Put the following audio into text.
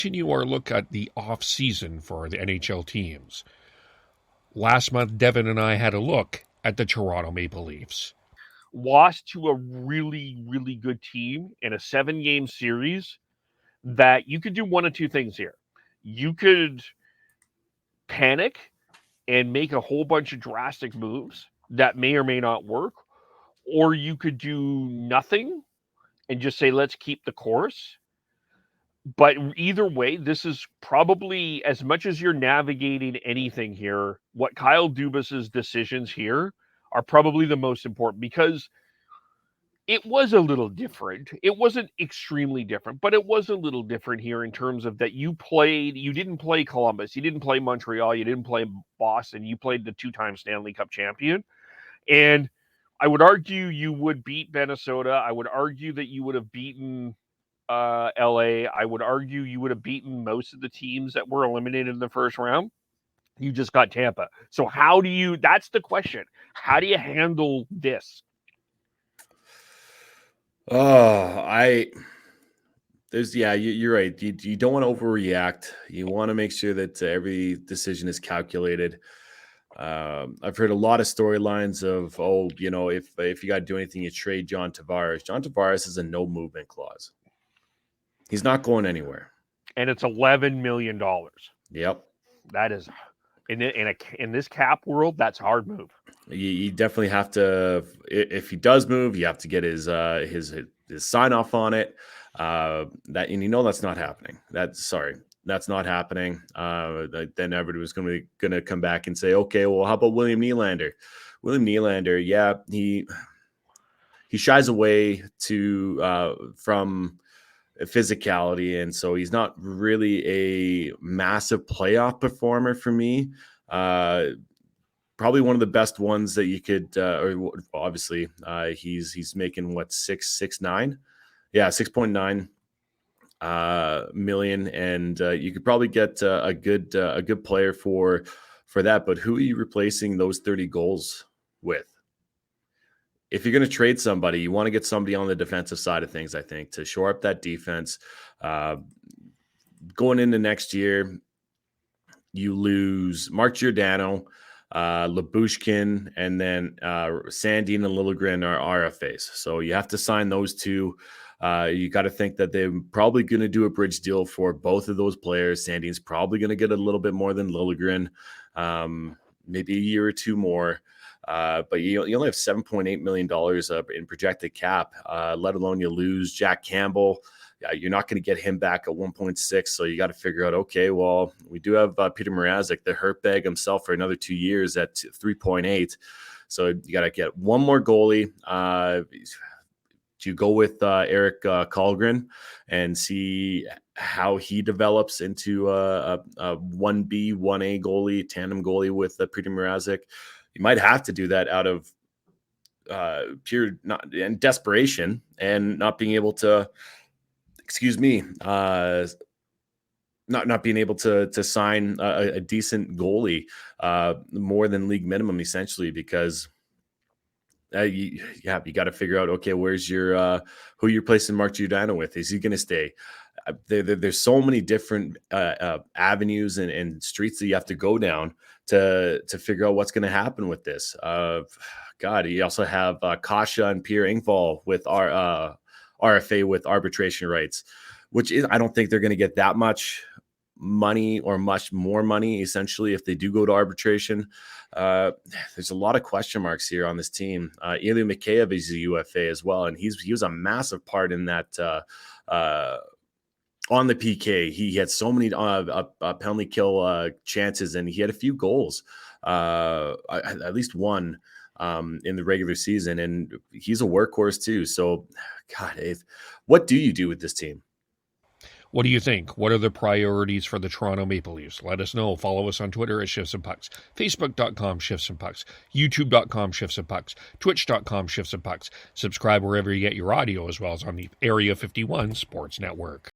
Continue our look at the off-season for the NHL teams. Last month, Devin and I had a look at the Toronto Maple Leafs. Lost to a really, really good team in a 7-game series that you could do one of two things here. You could panic and make a whole bunch of drastic moves that may or may not work, or you could do nothing and just say, let's keep the course. But either way, this is probably, as much as you're navigating anything here, what Kyle Dubas's decisions here are probably the most important, because it was a little different. It wasn't extremely different, but it was a little different here in terms of that you didn't play Columbus, you didn't play Montreal, you didn't play Boston, you played the 2-time Stanley Cup champion. And I would argue you would beat Minnesota. I would argue that you would have beaten LA. I would argue you would have beaten most of the teams that were eliminated in the first round. You just got Tampa. So that's the question. How do you handle this? You're right. You don't want to overreact. You want to make sure that every decision is calculated. I've heard a lot of storylines of, if you got to do anything, you trade John Tavares. John Tavares has a no movement clause. He's not going anywhere. And it's $11 million. Yep. That is, in this cap world, that's a hard move. You definitely have to, if he does move, you have to get his sign off on it. That's not happening. That's not happening. Then everybody was going to come back and say, okay, well, how about William Nylander? William Nylander, yeah, he shies away from physicality, and so he's not really a massive playoff performer for me. Probably one of the best ones that you could, obviously, he's making what, 6.9 million, and you could probably get a good player for that. But who are you replacing those 30 goals with? If you're going to trade somebody, you want to get somebody on the defensive side of things, I think, to shore up that defense. Going into next year, you lose Mark Giordano, Lyubushkin, and then Sandin and Liljegren are RFAs. So you have to sign those two. You got to think that they're probably going to do a bridge deal for both of those players. Sandin's probably going to get a little bit more than Liljegren, maybe a year or two more. But you only have $7.8 million in projected cap, let alone you lose Jack Campbell. You're not going to get him back at 1.6. So you got to figure out, okay, well, we do have Peter Mrazek, the hurt bag himself, for another 2 years at 3.8. So you got to get one more goalie. Do you go with Eric Kallgren and see how he develops into a 1B, 1A goalie, tandem goalie with Peter Mrazek? You might have to do that out of pure desperation and not being able to, not being able to sign a decent goalie more than league minimum, essentially, because you got to figure out, okay, where's your who you're placing Mark Giordano with? Is he going to stay? There's so many different avenues and streets that you have to go down to figure out what's going to happen with this. You also have Kasha and Pierre Engvall with our RFA with arbitration rights, which I don't think they're going to get that much money or much more money, essentially, if they do go to arbitration. There's a lot of question marks here on this team. Ilya Mikheyev is a UFA as well, and he was a massive part in that on the PK. He had so many penalty kill chances, and he had a few goals, at least one in the regular season, and he's a workhorse too. So, God, what do you do with this team? What do you think? What are the priorities for the Toronto Maple Leafs? Let us know. Follow us on Twitter at Shifts and Pucks, Facebook.com Shifts and Pucks, YouTube.com Shifts and Pucks, Twitch.com Shifts and Pucks. Subscribe wherever you get your audio, as well as on the Area 51 Sports Network.